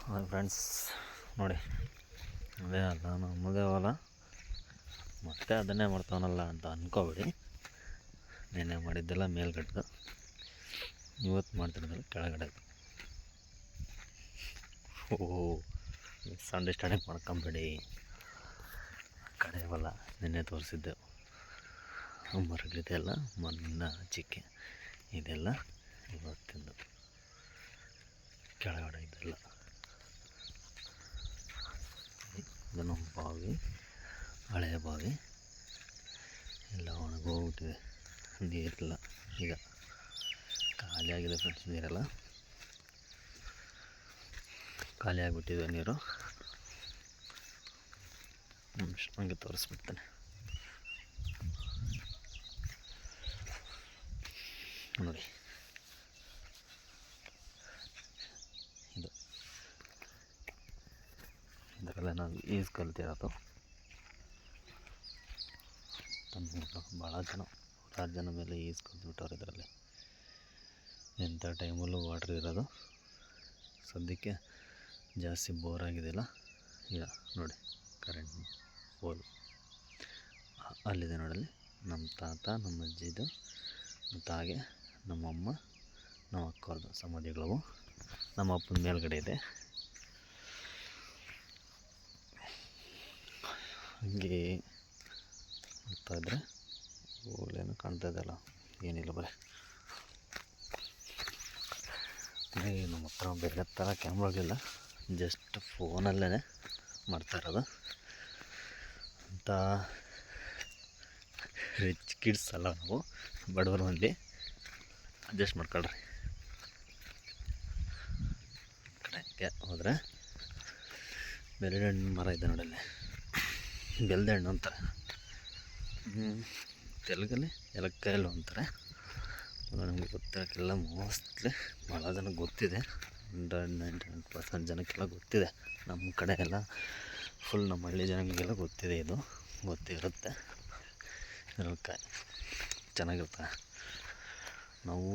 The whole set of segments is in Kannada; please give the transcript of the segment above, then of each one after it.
ಹಾಯ್ ಫ್ರೆಂಡ್ಸ್, ನೋಡಿ ಅದೇ ಅಲ್ಲ ನಮ್ಮದೇ ಹೊಲ, ಮತ್ತೆ ಅದನ್ನೇ ಮಾಡ್ತಾವನಲ್ಲ ಅಂತ ಅಂದ್ಕೋಬೇಡಿ. ನೆನ್ನೆ ಮಾಡಿದ್ದೆಲ್ಲ ಮೇಲ್ಗಡೆದು, ಇವತ್ತು ಮಾಡ್ತಿರೋದಲ್ಲ ಕೆಳಗಡೆ. ಓಹೋ, ಅಂಡರ್ಸ್ಟ್ಯಾಂಡಿಂಗ್ ಮಾಡ್ಕೊಂಬೇಡಿ. ಕಡೆ ಹೊಲ ನೆನ್ನೆ ತೋರಿಸಿದ್ದೆವು, ಮರಗಳಿದೆಲ್ಲ ಮಣ್ಣಿನ ಚಿಕ್ಕೆ, ಇದೆಲ್ಲ ಇವತ್ತಿಂದು ಕೆಳಗಡೆ ಇದೆಲ್ಲ. ಇದು ನಮ್ಮ ಬಾವಿ, ಹಳೆಯ ಬಾವಿ ಎಲ್ಲ ಒಣಗೋಗ್ಬಿಟ್ಟಿದೆ, ನೀರಿಲ್ಲ. ಈಗ ಖಾಲಿಯಾಗಿದೆ ಫ್ರೆಂಡ್ಸ್, ನೀರೆಲ್ಲ ಖಾಲಿ ಆಗಿಬಿಟ್ಟಿದೆ ನೀರು. ಹಂಗೆ ತೋರಿಸ್ಬಿಡ್ತಾನೆ ನೋಡಿ. ಇದರಲ್ಲ ನಾವು ಈಜು ಕಲ್ತಿರೋದು. ಭಾಳ ಜನ, 6 ಜನ ಮೇಲೆ ಈಜು ಕಲ್ತ್ಬಿಟ್ಟವ್ರು ಇದರಲ್ಲಿ. ಎಂಥ ಟೈಮಲ್ಲೂ ವಾಟ್ರ್ ಇರೋದು. ಸದ್ಯಕ್ಕೆ ಜಾಸ್ತಿ ಬೋರ್ ಆಗಿದೆಯಲ್ಲ. ಈಗ ನೋಡಿ, ಕರೆಂಟ್ ಪೋಲ್ ಅಲ್ಲಿದೆ ನೋಡಲ್ಲಿ. ನಮ್ಮ ತಾತ, ನಮ್ಮ ಅಜ್ಜಿದು, ಮತ್ತು ಹಾಗೆ ನಮ್ಮಮ್ಮ, ನಮ್ಮ ಅಕ್ಕವ್ರದ್ದು ಸಮಾಧಿಗಳು. ನಮ್ಮ ಅಪ್ಪನ ಮೇಲ್ಗಡೆ ಇದೆ. ಹಂಗೆ ಹೋಗ್ತಾ ಇದ್ರೆ ಓಲೇನು ಕಾಣ್ತಾ ಇದೆಯಲ್ಲ, ಏನಿಲ್ಲ ಬರೀ ನಮ್ಮ ಹತ್ರ ಬೇರೆ ಥರ ಕ್ಯಾಮ್ರಾಗಳಿಲ್ಲ, ಜಸ್ಟ್ ಫೋನಲ್ಲೇ ಮಾಡ್ತಾ ಇರೋದು. ಅಂತ ರಿಚ್ ಕಿಡ್ಸ್ ಅಲ್ಲ ನಾವು, ಬಡವರು ಮಂದಿ. ಅಡ್ಜಸ್ಟ್ ಮಾಡ್ಕೊಳ್ರಿ. ಕಡೆಗೆ ಹೋದರೆ ಬೆರಳೆ ಹಣ್ಣು ಮರ ಇದೆ ನೋಡಲ್ಲಿ, ಬೆಲ್ದೆ ಹಣ್ಣು ಅಂತಾರೆ, ತೆಲುಗಲ್ಲಿ ಎಲಕ್ಕಾಯಲು ಅಂತಾರೆ. ನಮಗೆ ಗೊತ್ತಿರೋಕ್ಕೆಲ್ಲ ಮೋಸ್ಟ್ಲಿ ಭಾಳ ಜನಕ್ಕೆ ಗೊತ್ತಿದೆ. 99% ಜನಕ್ಕೆಲ್ಲ ಗೊತ್ತಿದೆ. ನಮ್ಮ ಕಡೆ ಎಲ್ಲ ಫುಲ್ ನಮ್ಮ ಹಳ್ಳಿ ಜನಗಳಿಗೆಲ್ಲ ಗೊತ್ತಿದೆ, ಇದು ಗೊತ್ತಿರುತ್ತೆ. ಎಲಕ್ಕಾಯಿ ಚೆನ್ನಾಗಿರುತ್ತೆ. ನಾವು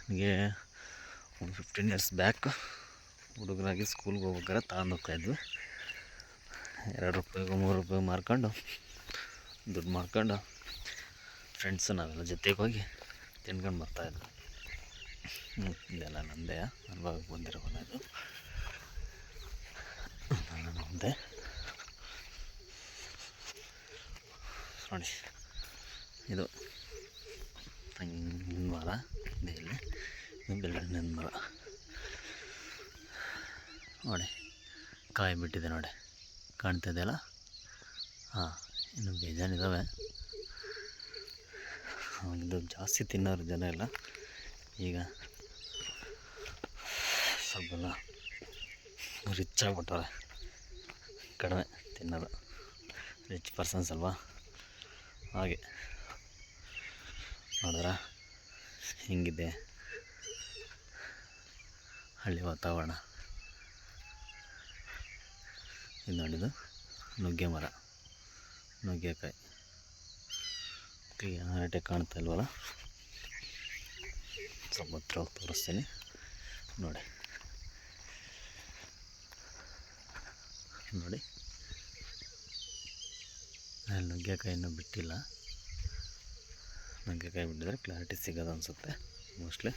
ನನಗೆ ಒಂದು 15 ಇಯರ್ಸ್ ಬ್ಯಾಕ್ ಹುಡುಗರಾಗಿ ಸ್ಕೂಲ್ಗೆ ಹೋಗ್ಬೇಕಾದ್ರೆ ತಗೊಂಡು ಹೋಗ್ತಾಯಿದ್ವಿ. 2 ರೂಪಾಯಿಗೂ 3 ರೂಪಾಯಿಗೂ ಮಾರ್ಕೊಂಡು ದುಡ್ಡು ಮಾಡ್ಕೊಂಡು ಫ್ರೆಂಡ್ಸು ನಾವೆಲ್ಲ ಜೊತೆಗೆ ಹೋಗಿ ತಿನ್ಕೊಂಡು ಬರ್ತಾಯಿದ್ವಿ. ಇದೆಲ್ಲ ನಮ್ಮದೇ ಅನುಭವಕ್ಕೆ ಬಂದಿರೋ ಹೊಲ. ಇದು ನಮ್ಮದೇ ನೋಡಿ. ಇದು ತೆಂಗಿನ ಮರ ಇದೆ, ಇಲ್ಲಿ ಬೆಳ್ಳೆಹಣ್ಣಿನ ಮರ ನೋಡಿ, ಕಾಯಿ ಬಿಟ್ಟಿದೆ ನೋಡಿ, ಕಾಣ್ತಿದೆಯಲ್ಲ. ಹಾಂ, ಇನ್ನು ಬೇಜಾನಿದ್ದಾವೆ. ಇದು ಜಾಸ್ತಿ ತಿನ್ನೋರು ಜನ ಇಲ್ಲ. ಈಗ ಸ್ವಲ್ಪ ರಿಚ್ ಆಗಿಬಿಟ್ಟವ್ರೆ, ಕಡಿಮೆ ತಿನ್ನೋದು. ರಿಚ್ ಪರ್ಸನ್ಸ್ ಅಲ್ವಾ, ಹಾಗೆ ನೋಡಿದ್ರ ಹಿಂಗಿದೆ ಹಳ್ಳಿ ವಾತಾವರಣ. ಇದು ನೋಡಿದ್ದು ನುಗ್ಗೆ ಮರ, ನುಗ್ಗೆಕಾಯಿ ಕ್ಲಿಯರಾಗಿ ಕಾಣ್ತಾ ಇಲ್ವಲ್ಲ. ಸ್ವಲ್ಪ ಹತ್ರ ತೋರಿಸ್ತೀನಿ ನೋಡಿ. ನೋಡಿ, ಅಲ್ಲಿ ನುಗ್ಗೆಕಾಯಿ ಇನ್ನೂ ಬಿಟ್ಟಿಲ್ಲ. ನುಗ್ಗೆಕಾಯಿ ಬಿಟ್ಟಿದ್ರೆ ಕ್ಲಾರಿಟಿ ಸಿಗೋದು ಅನಿಸುತ್ತೆ ಮೋಸ್ಟ್ಲಿ.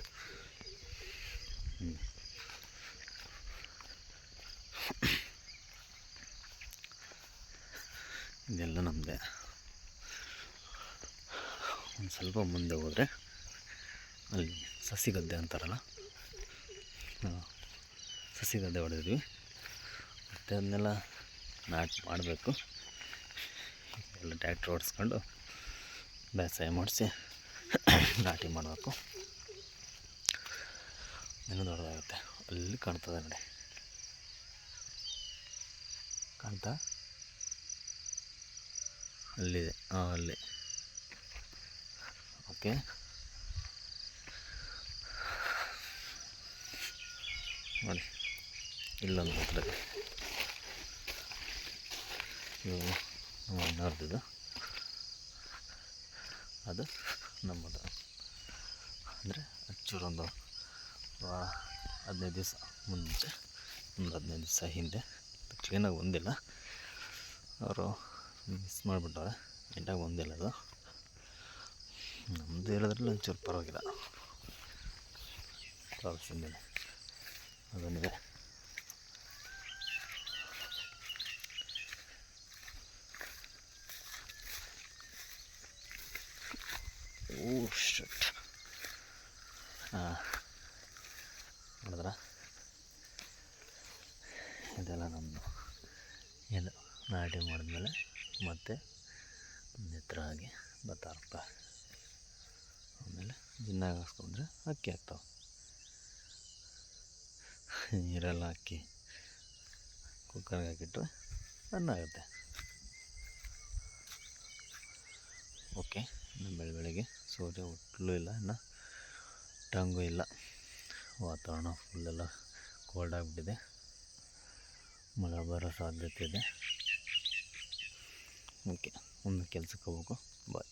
ಇದೆಲ್ಲ ನಮ್ಮದೇ. ಒಂದು ಸ್ವಲ್ಪ ಮುಂದೆ ಹೋದರೆ ಅಲ್ಲಿ ಸಸಿ ಗದ್ದೆ ಅಂತಾರಲ್ಲ, ಸಸಿ ಗದ್ದೆ ಹೊಡೆದ್ವಿ. ಮತ್ತು ಅದನ್ನೆಲ್ಲ ನಾಟಿ ಮಾಡಬೇಕು. ಎಲ್ಲ ಟ್ಯಾಕ್ಟ್ರ್ ಓಡಿಸ್ಕೊಂಡು ಬೇಸಾಯ ಮಾಡಿಸಿ ನಾಟಿ ಮಾಡಬೇಕು. ಇನ್ನೂ ದೊಡ್ಡದಾಗುತ್ತೆ. ಅಲ್ಲಿ ಕಾಣ್ತದೆ ನೋಡಿ, ಕಾಣ್ತಾ ಅಲ್ಲಿದೆ. ಅಲ್ಲಿ ಓಕೆ. ನೋಡಿ, ಇಲ್ಲೊಂದು ಹತ್ರ ಇವು ನಮ್ಮ ಅಣ್ಣವ್ರದ್ದು, ಅದು ನಮ್ಮದು. ಅಂದರೆ ಹಚ್ಚೂರೊಂದು 15 ದಿವಸ ಮುಂಚೆ ಒಂದು 15 ದಿವಸ ಹಿಂದೆ. ಕ್ಲೀನಾಗಿ ಬಂದಿಲ್ಲ, ಅವರು ಮಿಸ್ ಮಾಡಿಬಿಟ್ಟವ್ರೆ, ನೀಟಾಗಿ ಬಂದಿಲ್ಲ ಅದು. ನಮ್ಮದು ಹೇಳೋದ್ರಲ್ಲಿ ಒಂಚೂರು ಪರವಾಗಿಲ್ಲ, ಪ್ರಾಬ್ಲಮ್ಸ್ ಅದನ್ನಿದೆ. ಶಟ್ ನೋಡಿದ್ರ, ಇದೆಲ್ಲ ನಮ್ಮದು ಏನು ನಾಟಿ ಮಾಡಿದ್ಮೇಲೆ ಮತ್ತೆ ಎತ್ತರ ಆಗಿ ಬರ್ತಾರಪ್ಪ. ಆಮೇಲೆ ಜಿನ್ನಾಗಿ ಹಾಕ್ಸ್ಕೊಂಡ್ರೆ ಅಕ್ಕಿ ಆಗ್ತಾವೆ, ನೀರೆಲ್ಲ ಹಾಕಿ ಕುಕ್ಕರ್ಗೆ ಹಾಕಿಟ್ರೆ ಅನ್ನ ಆಗುತ್ತೆ. ಓಕೆ, ಇನ್ನು ಬೆಳಗ್ಗೆ ಸೂರ್ಯ ಹುಟ್ಟಲೂ ಇಲ್ಲ, ಇನ್ನು ಟಂಗೂ ಇಲ್ಲ. ವಾತಾವರಣ ಫುಲ್ಲೆಲ್ಲ ಕೋಲ್ಡ್ ಆಗಿಬಿಟ್ಟಿದೆ, ಮಳೆ ಬರೋ ಸಾಧ್ಯತೆ ಇದೆ. ಓಕೆ, ಒಂದು ಕೆಲಸಕ್ಕೆ ಹೋಗ್ಬೇಕು. ಬಾಯ್.